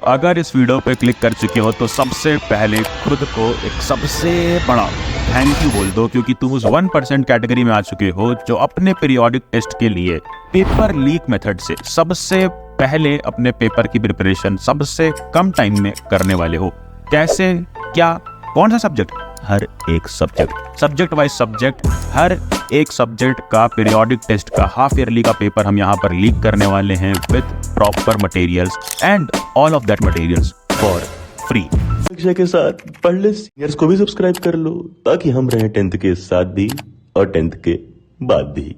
अगर इस वीडियो पे क्लिक कर चुके हो तो सबसे पहले खुद को एक सबसे बड़ा थैंक यू बोल दो, क्योंकि तुम उस 1% कैटेगरी में आ चुके हो जो अपने पीरियोडिक टेस्ट के लिए पेपर लीक मेथड से सबसे पहले अपने पेपर की प्रिपरेशन सबसे कम टाइम में करने वाले हो। कैसे, क्या, कौन सा सब्जेक्ट? हर एक सब्जेक्ट वाइज सब्जेक्ट, हर एक सब्जेक्ट का पीरियोडिक टेस्ट का हाफ ईयरली का पेपर हम यहाँ पर लीक करने वाले हैं with proper materials and all of that materials for free. शिक्षा के साथ पढ़ ले, सीनियर्स को भी सब्सक्राइब कर लो ताकि हम रहें 10th के साथ भी और 10th के बाद भी।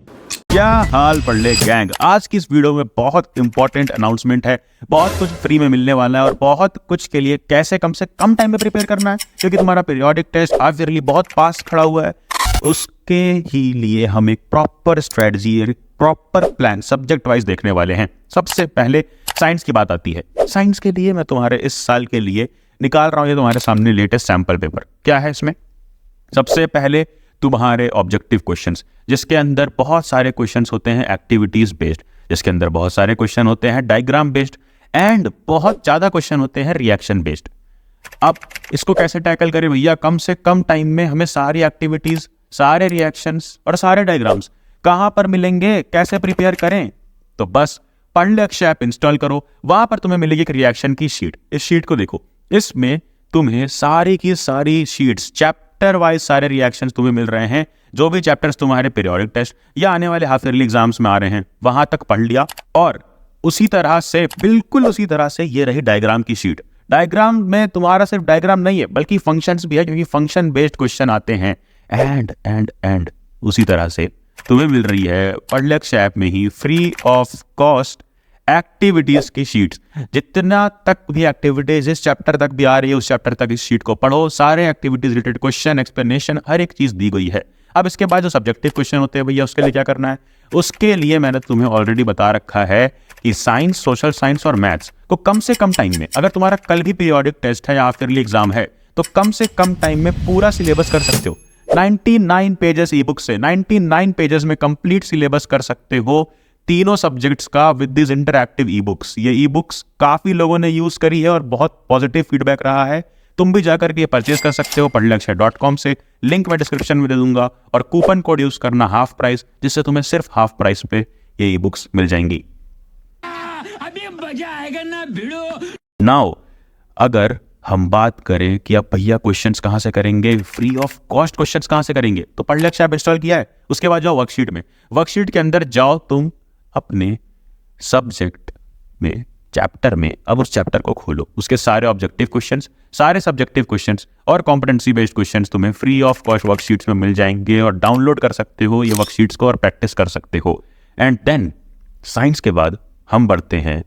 क्या हाल पढ़ले गैंग, आज की इस वीडियो में बहुत इंपॉर्टेंट अनाउंसमेंट है। बहुत कुछ फ्री में मिलने वाला है और बहुत कुछ के लिए कैसे कम से कम टाइम में प्रिपेयर करना है, क्योंकि तुम्हारा पीरियोडिक टेस्ट हाफ ईयरली बहुत पास खड़ा हुआ है। उसके ही लिए हम एक proper strategy, proper plan subject wise देखने वाले हैं। सबसे पहले साइंस की बात आती है। साइंस के लिए मैं तुम्हारे इस साल के लिए निकाल रहा हूँ ये तुम्हारे सामने लेटेस्ट सैंपल पेपर। क्या है इसमें? सबसे पहले तुम्हारे ऑब्जेक्टिव क्वेश्चंस, जिसके अंदर बहुत सारे क्वेश्चंस होते हैं एक्टिविटीज बेस्ड, जिसके अंदर बहुत सारे क्वेश्चन होते हैं डायग्राम बेस्ड एंड बहुत ज्यादा क्वेश्चन होते हैं रिएक्शन बेस्ड। अब इसको कैसे टैकल करें भैया? कम से कम टाइम में हमें सारी एक्टिविटीज, सारे रिएक्शंस और सारे डायग्राम्स कहां पर मिलेंगे, कैसे प्रिपेयर करें? तो बस पढ़ले अक्षय ऐप इंस्टॉल करो, वहां पर तुम्हें मिलेगी एक रिएक्शन की शीट। इस शीट को देखो, इसमें तुम्हें सारी की सारी शीट्स, चैप्टर वाइज सारे रिएक्शंस तुम्हें मिल रहे हैं। जो भी चैप्टर्स तुम्हारे पीरियोडिक टेस्ट या आने वाले हाफ ईयरली एग्जाम्स में आ रहे हैं वहां तक पढ़ लिया। और उसी तरह से, बिल्कुल उसी तरह से ये रही डायग्राम की शीट। डायग्राम में तुम्हारा सिर्फ डायग्राम नहीं है बल्कि फंक्शंस भी है, क्योंकि फंक्शन बेस्ड क्वेश्चन आते हैं। एंड उसी तरह से तुम्हें मिल रही है पढ़ले अक्षय ऐप में ही फ्री ऑफ कॉस्ट एक्टिविटीज की शीट्स। जितना तक भी एक्टिविटीज इस चैप्टर तक भी आ रही है उस चैप्टर तक इस शीट को पढ़ो। सारे एक्टिविटीज रिलेटेड क्वेश्चन, एक्सप्लेनेशन, हर एक चीज दी गई है। अब इसके बाद जो सब्जेक्टिव क्वेश्चन होते हैं भैया, उसके लिए क्या करना है? उसके लिए मैंने तुम्हें ऑलरेडी बता रखा है कि साइंस, सोशल साइंस और मैथ्स को कम से कम टाइम में, अगर तुम्हारा कल भी पीरियोडिक टेस्ट है या हाफ ईयरली एग्जाम है, तो कम से कम टाइम में पूरा सिलेबस कर सकते हो। 99 पेजेस ई बुक से 99 पेजेस में कंप्लीट सिलेबस कर सकते हो तीनों सब्जेक्ट्स का with this interactive e books. ये ई बुक्स काफी लोगों ने यूज करी है और बहुत पॉजिटिव फीडबैक रहा है। तुम भी जाकर के परचेज कर सकते हो padleakshay.com से, लिंक मैं डिस्क्रिप्शन में दे दूंगा। और कूपन कोड यूज करना हाफ प्राइस, जिससे तुम्हें सिर्फ हाफ प्राइस पे ये ई बुक्स मिल जाएंगी। अभी मजा आएगा ना भिड़ो। नाउ अगर हम बात करें कि अब भैया क्वेश्चंस कहां से करेंगे, फ्री ऑफ कॉस्ट क्वेश्चंस कहां से करेंगे, तो पढ़ले अक्षय ऐप इंस्टॉल किया है। उसके बाद जाओ वर्कशीट में, वर्कशीट के अंदर जाओ तुम अपने सब्जेक्ट में, चैप्टर में। अब उस चैप्टर को खोलो, उसके सारे ऑब्जेक्टिव क्वेश्चंस, सारे सब्जेक्टिव क्वेश्चंस और कॉम्पिटेंसी बेस्ड क्वेश्चंस तुम्हें फ्री ऑफ कॉस्ट वर्कशीट्स में मिल जाएंगे और डाउनलोड कर सकते हो ये वर्कशीट्स को और प्रैक्टिस कर सकते हो। एंड देन साइंस के बाद हम बढ़ते हैं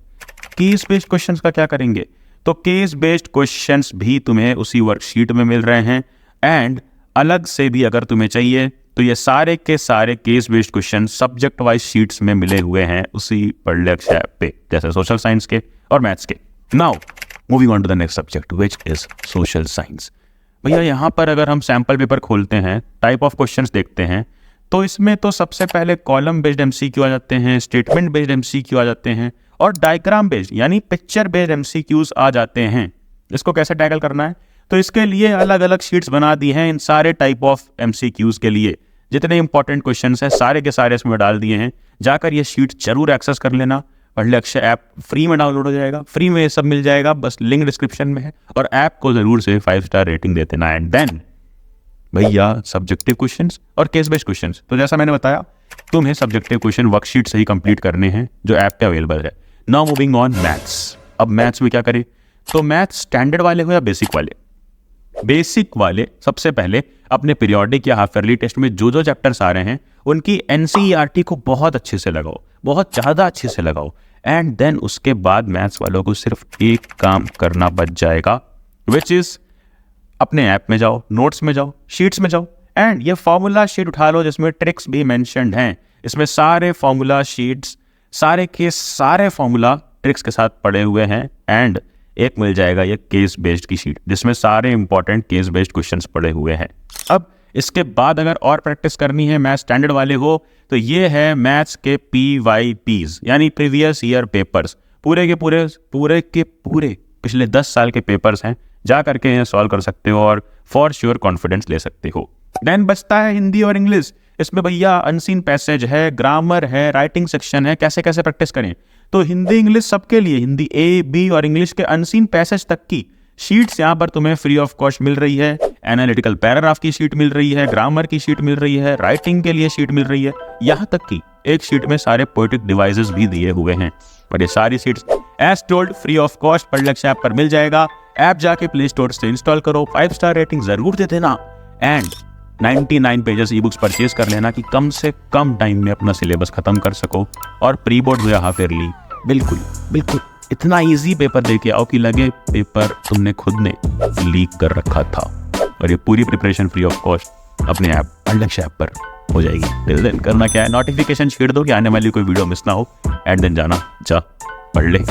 केस बेस्ड क्वेश्चंस का क्या करेंगे। तो केस बेस्ड क्वेश्चंस भी तुम्हें उसी वर्कशीट में मिल रहे हैं एंड अलग से भी अगर तुम्हें चाहिए तो ये सारे के सारे case based question subject wise sheets में मिले हुए हैं उसी पढ़ले अक्षय ऐप पे, जैसे सोशल साइंस के और मैथ्स के। Now moving on to the next subject which is social science. भैया यहाँ पर अगर हम सैंपल पेपर खोलते हैं, टाइप ऑफ क्वेश्चंस देखते हैं, तो इसमें तो सबसे पहले कॉलम बेस्ड एमसीक्यू आ जाते हैं, स्टेटमेंट बेस्ड एमसीक्यू आ जाते हैं और डायग्राम बेस्ड यानी पिक्चर बेस्ड एमसीक्यूज आ जाते हैं। इसको कैसे टैकल करना है? तो इसके लिए अलग अलग शीट्स बना दी हैं इन सारे टाइप ऑफ एमसीक्यूज के लिए। जितने इंपॉर्टेंट क्वेश्चंस हैं सारे के सारे इसमें डाल दिए हैं। जाकर ये शीट जरूर एक्सेस कर लेना। पढ़ले अक्षय ऐप फ्री में डाउनलोड हो जाएगा, फ्री में ये सब मिल जाएगा, बस लिंक डिस्क्रिप्शन में है। और ऐप को जरूर से 5 स्टार रेटिंग देते ना। एंड देन भैया सब्जेक्टिव क्वेश्चंस और केस बेस्ड क्वेश्चंस, तो जैसा मैंने बताया तुम्हें सब्जेक्टिव क्वेश्चन वर्कशीट से ही कंप्लीट करने हैं जो ऐप पे अवेलेबल है। Now moving on maths. अब मैथ्स में क्या करें? तो मैथ्स स्टैंडर्ड वाले हो या बेसिक वाले? बेसिक वाले सबसे पहले अपने पीरियोडिक या हाफ ईयरली टेस्ट में जो जो चैप्टर्स आ रहे हैं उनकी एनसीईआरटी को बहुत अच्छे से लगाओ, बहुत ज़्यादा अच्छे से लगाओ। एंड देन उसके बाद मैथ्स वालों को सिर्फ एक काम करना बच जाएगा, विच इज अपने ऐप में जाओ, नोट्स में जाओ, शीट्स में जाओ एंड ये फॉर्मूला शीट उठा लो जिसमें ट्रिक्स भी मेंशन्ड हैं। इसमें सारे फॉर्मूला शीट्स, सारे के सारे फॉर्मूला ट्रिक्स के साथ पड़े हुए हैं। एंड एक मिल जाएगा ये केस बेस्ड की शीट जिसमें सारे इंपॉर्टेंट केस बेस्ड क्वेश्चंस पड़े हुए हैं। अब इसके बाद अगर और प्रैक्टिस करनी है, मैथ्स स्टैंडर्ड वाले हो, तो ये है मैथ्स के PYPs यानी प्रीवियस ईयर पेपर्स। पूरे के पूरे पिछले 10 साल के पेपर्स हैं, जा करके इन्हें सॉल्व कर सकते हो और फॉर श्योर कॉन्फिडेंस ले सकते हो। देन बचता है हिंदी और इंग्लिश। इसमें भैया अनसीन पैसेज है, ग्रामर है, राइटिंग सेक्शन है, कैसे कैसे प्रैक्टिस करें। तो हिंदी इंग्लिश सबके लिए, हिंदी ए बी और इंग्लिश के अनसीन पैसेज तक की शीट्स यहाँ पर तुम्हें फ्री ऑफ कॉस्ट मिल रही है। एनालिटिकल पैराग्राफ की शीट मिल रही है, ग्रामर की शीट मिल रही है, राइटिंग के लिए शीट मिल रही है, यहाँ तक कि एक शीट में सारे पोएटिक डिवाइसेस भी दिए हुए हैं। और ये सारी sheets as told free of cost Padhlakshya app पर मिल जाएगा। ऐप जाके प्ले स्टोर से इंस्टॉल करो, 5 स्टार रेटिंग जरूर दे देना and 99 pages e books purchase कर लेना कि कम से कम टाइम में अपना सिलेबस खत्म कर सको और प्री बोर्ड या हाफ ईयरली बिल्कुल बिल्कुल इतना इजी पेपर देके आओ कि लगे पेपर तुमने खुद ने लीक कर रखा था। और ये पूरी प्रिपरेशन फ्री ऑफ कॉस्ट अपने ऐप पढ़लक्ष्य ऐप पर हो जाएगी। टिल देन करना क्या है, नोटिफिकेशन छेड़ दो कि आने वाली कोई वीडियो मिस ना हो, एंड देन जाना जा पढ़ ले।